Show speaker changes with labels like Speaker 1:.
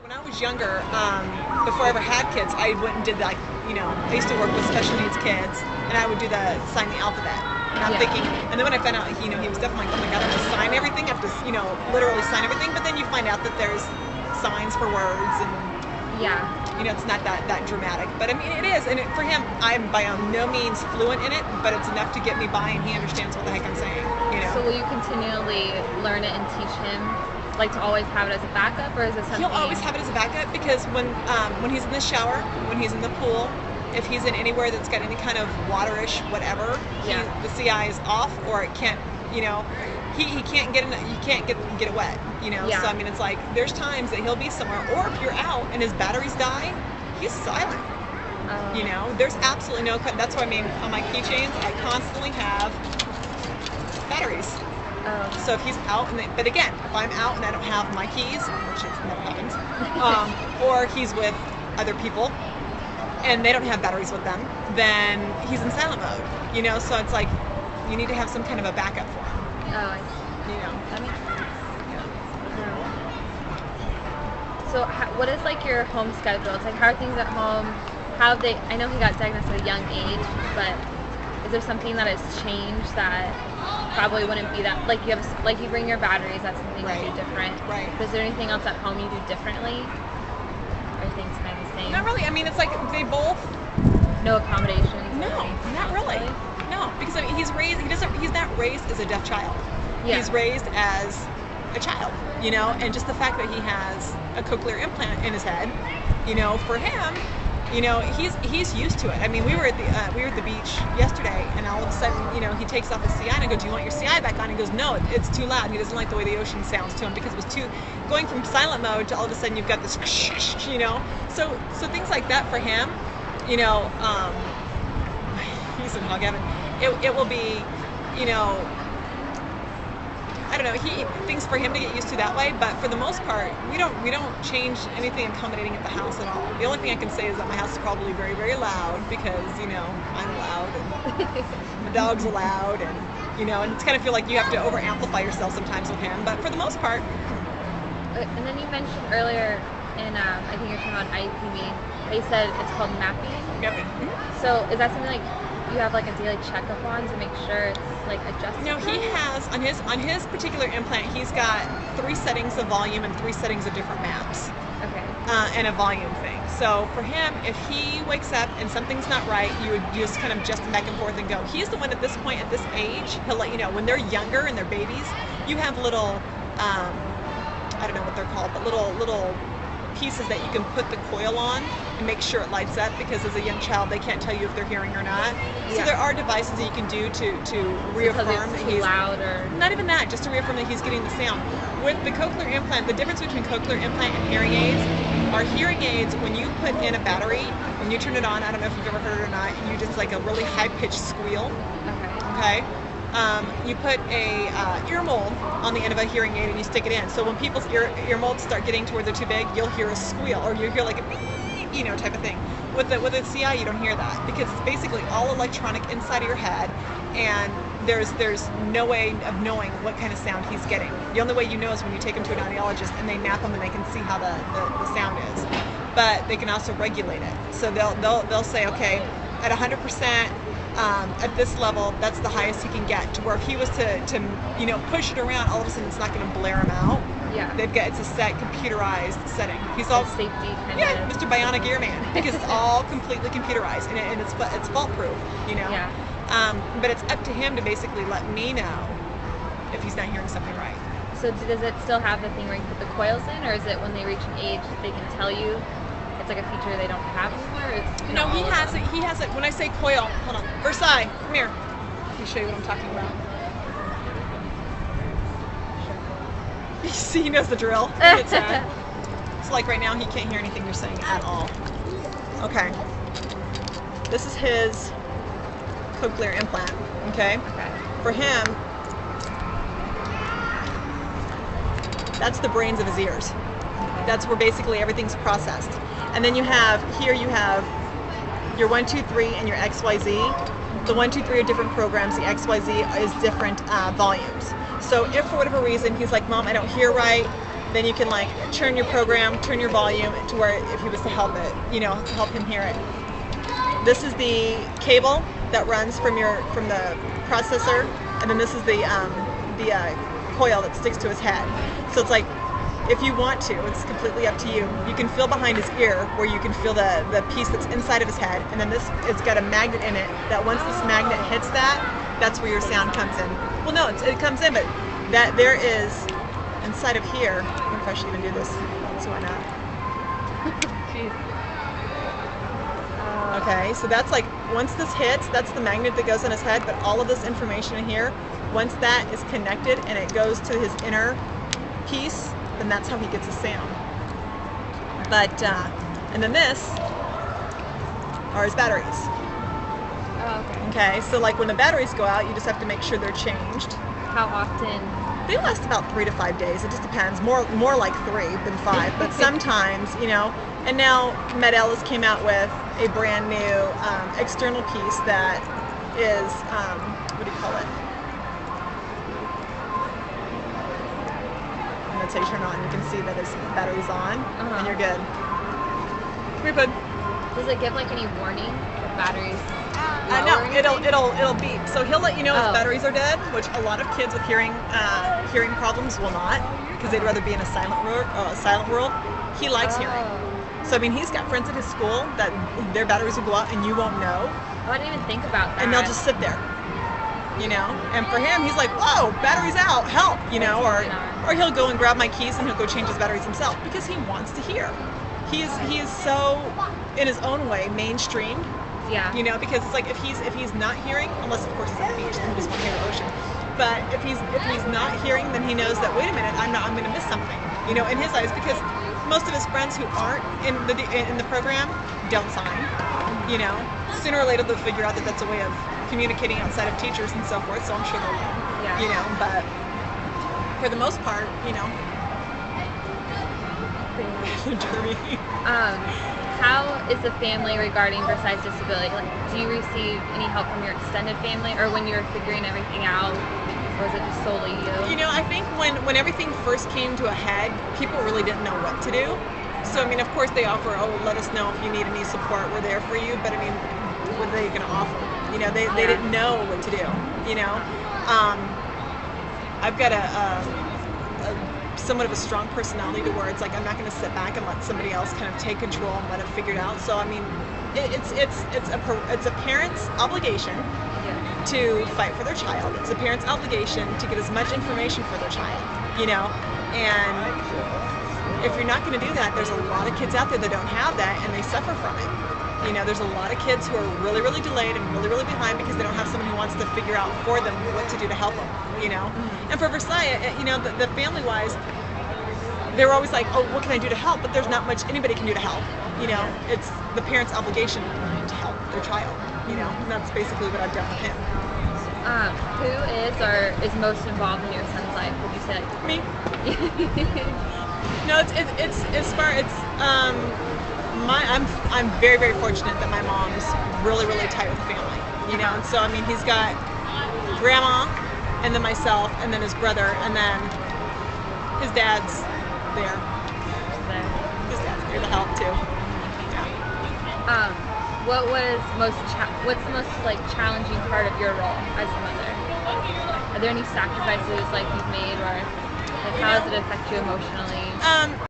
Speaker 1: When I was younger, before I ever had kids, I went and did like, I used to work with special needs kids, and I would do the sign the alphabet. And I'm thinking, and then when I found out, he was definitely like, oh my God, I have to sign everything. I have to, literally sign everything. But then you find out that there's signs for words, and it's not that dramatic. But I mean, it is, and for him, I'm by no means fluent in it, but it's enough to get me by, and he understands what the heck I'm saying.
Speaker 2: So will you continually learn it and teach him? Like to always have it as a backup, or is it something?
Speaker 1: He'll always have it as a backup because when he's in the shower, when he's in the pool, if he's in anywhere that's got any kind of waterish whatever, the CI is off, or it can't, he can't get you can't get it wet, So I mean, it's like there's times that he'll be somewhere, or if you're out and his batteries die, he's silent. There's absolutely no. That's why I mean, on my keychains, I constantly have batteries. So if he's out, but again, if I'm out and I don't have my keys, which never happens, or he's with other people and they don't have batteries with them, then he's in silent mode. So it's like you need to have some kind of a backup for him.
Speaker 2: Oh, I see. That makes sense. So what is like your home schedule? It's like, how are things at home? I know he got diagnosed at a young age, but is there something that has changed that probably wouldn't be that, like you bring your batteries, that's something you do different.
Speaker 1: Right.
Speaker 2: But is there anything else at home you do differently? Or things kind of the same?
Speaker 1: Not really. I mean, it's like they both.
Speaker 2: No accommodations?
Speaker 1: No, not really. No, because I mean, he's not raised as a deaf child.
Speaker 2: Yeah.
Speaker 1: He's raised as a child, and just the fact that he has a cochlear implant in his head, for him, he's used to it. I mean, we were at the beach yesterday, and all of a sudden, he takes off his CI, and I go, "Do you want your CI back on?" He goes, "No, it's too loud." He doesn't like the way the ocean sounds to him because it was too going from silent mode to all of a sudden you've got this, So things like that for him, he's in hog heaven. It will be, I don't know, things for him to get used to that way, but for the most part, we don't change anything accommodating at the house at all. The only thing I can say is that my house is probably very, very loud because, I'm loud and the dogs are loud, and it's kind of feel like you have to over amplify yourself sometimes with him, but for the most part.
Speaker 2: And then you mentioned earlier in, I think you're talking about IPV, how you said it's called mapping.
Speaker 1: Mapping.
Speaker 2: So is that something like you have like a daily checkup on to make sure it's like adjusted?
Speaker 1: No, he has on his particular implant. He's got 3 settings of volume and 3 settings of different maps.
Speaker 2: Okay.
Speaker 1: And a volume thing. So for him, if he wakes up and something's not right, you would just kind of adjust him back and forth and go. He's the one at this point, at this age, he'll let you know when they're younger and they're babies. You have little, I don't know what they're called, but little pieces that you can put the coil on and make sure it lights up, because as a young child they can't tell you if they're hearing or not. So there are devices that you can do to reaffirm that he's
Speaker 2: loud, or
Speaker 1: not even that, just to reaffirm that he's getting the sound. With the cochlear implant, the difference between cochlear implant and hearing aids are hearing aids, when you put in a battery, when you turn it on, I don't know if you've ever heard it or not, you just like a really high-pitched squeal. Okay. You put a ear mold on the end of a hearing aid and you stick it in. So when people's ear molds start getting to where they're too big, you'll hear a squeal, or you'll hear like a type of thing. With a CI, you don't hear that because it's basically all electronic inside of your head, and there's no way of knowing what kind of sound he's getting. The only way you know is when you take him to an audiologist and they map him and they can see how the sound is. But they can also regulate it. So they'll say, okay, at 100%. At this level, that's the highest he can get. To where if he was to push it around, all of a sudden it's not going to blare him out.
Speaker 2: Yeah.
Speaker 1: It's a set computerized setting. He's all
Speaker 2: safety kind
Speaker 1: of.
Speaker 2: of.
Speaker 1: Mr. Bionic Earman, because it's all completely computerized and it's fault proof.
Speaker 2: Yeah.
Speaker 1: But it's up to him to basically let me know if he's not hearing something right.
Speaker 2: So does it still have the thing where you put the coils in, or is it when they reach an age they can tell you? It's like a feature they don't have anymore?
Speaker 1: No, he has it. He has it. When I say coil, hold on. Versailles, come here. Let me show you what I'm talking about. You see, he knows the drill. It's like right now he can't hear anything you're saying at all. Okay. This is his cochlear implant. Okay. For him, that's the brains of his ears. That's where basically everything's processed. And then you have your 1, 2, 3 and your XYZ. The 1, 2, 3 are different programs. The XYZ is different volumes. So if for whatever reason he's like, Mom, I don't hear right, then you can like turn your program, turn your volume to where if he was to help it, help him hear it. This is the cable that runs from the processor, and then this is the coil that sticks to his head. So it's like, if you want to, it's completely up to you. You can feel behind his ear where you can feel the piece that's inside of his head, and then it's got a magnet in it that once this magnet hits that's where your sound comes in. Well, no, it comes in, but that there is inside of here. I don't know if I should even do this. So why not?
Speaker 2: Jeez.
Speaker 1: Okay, so that's like, once this hits, that's the magnet that goes in his head, but all of this information in here, once that is connected and it goes to his inner piece, then that's how he gets a sound. But, and then this are his batteries.
Speaker 2: Oh, okay.
Speaker 1: Okay, so like when the batteries go out, you just have to make sure they're changed.
Speaker 2: How often?
Speaker 1: They last about 3 to 5 days. It just depends. More like 3 than 5, but sometimes, And now Medel's came out with a brand new external piece that is, what do you call it? And that's how you turn it on. You can see that his battery's on, and you're good. Come here, bud.
Speaker 2: Does it give like any warning if batteries?
Speaker 1: No, it'll beep. So he'll let you know his batteries are dead, which a lot of kids with hearing problems will not, because they'd rather be in a silent world. He likes hearing. So I mean, he's got friends at his school that their batteries will go out and you won't know.
Speaker 2: Oh, I didn't even think about that.
Speaker 1: And they'll just sit there, And for him, he's like, "Whoa, battery's out! Help!" Or he'll go and grab my keys and he'll go change his batteries himself because he wants to hear. He is so, in his own way, mainstreamed.
Speaker 2: Yeah.
Speaker 1: Because it's like if he's not hearing, unless of course he's at the beach, then he just won't hear the ocean. But if he's not hearing, then he knows that, wait a minute, I'm going to miss something. In his eyes, because most of his friends who aren't in the program don't sign. Sooner or later they'll figure out that that's a way of communicating outside of teachers and so forth. So I'm sure they'll learn.
Speaker 2: Yeah.
Speaker 1: But for the most part, Jeremy.
Speaker 2: How is the family regarding Versailles disability? Like, do you receive any help from your extended family, or when you're figuring everything out, or is it just solely you?
Speaker 1: I think when everything first came to a head, people really didn't know what to do. So I mean, of course they offer, let us know if you need any support, we're there for you. But I mean, what are they going to offer? They didn't know what to do. I've got somewhat of a strong personality to where it's like I'm not going to sit back and let somebody else kind of take control and let it figure it out. So I mean, it's a parent's obligation to fight for their child. It's a parent's obligation to get as much information for their child. And if you're not going to do that, there's a lot of kids out there that don't have that and they suffer from it. There's a lot of kids who are really, really delayed and really, really behind because they don't have someone who wants to figure out for them what to do to help them, And for Versailles, the family-wise, they were always like, oh, what can I do to help? But there's not much anybody can do to help, It's the parent's obligation to help their child, And that's basically what I've done with him.
Speaker 2: Who is or is most involved in your son's life? Would you say?
Speaker 1: Me. No, I'm very, very fortunate that my mom's really, really tight with the family, And so I mean, he's got grandma, and then myself, and then his brother, and then his dad's there. His dad's there to help too. Yeah.
Speaker 2: What's the most like challenging part of your role as a mother? Are there any sacrifices like you've made, or like how does it affect you emotionally?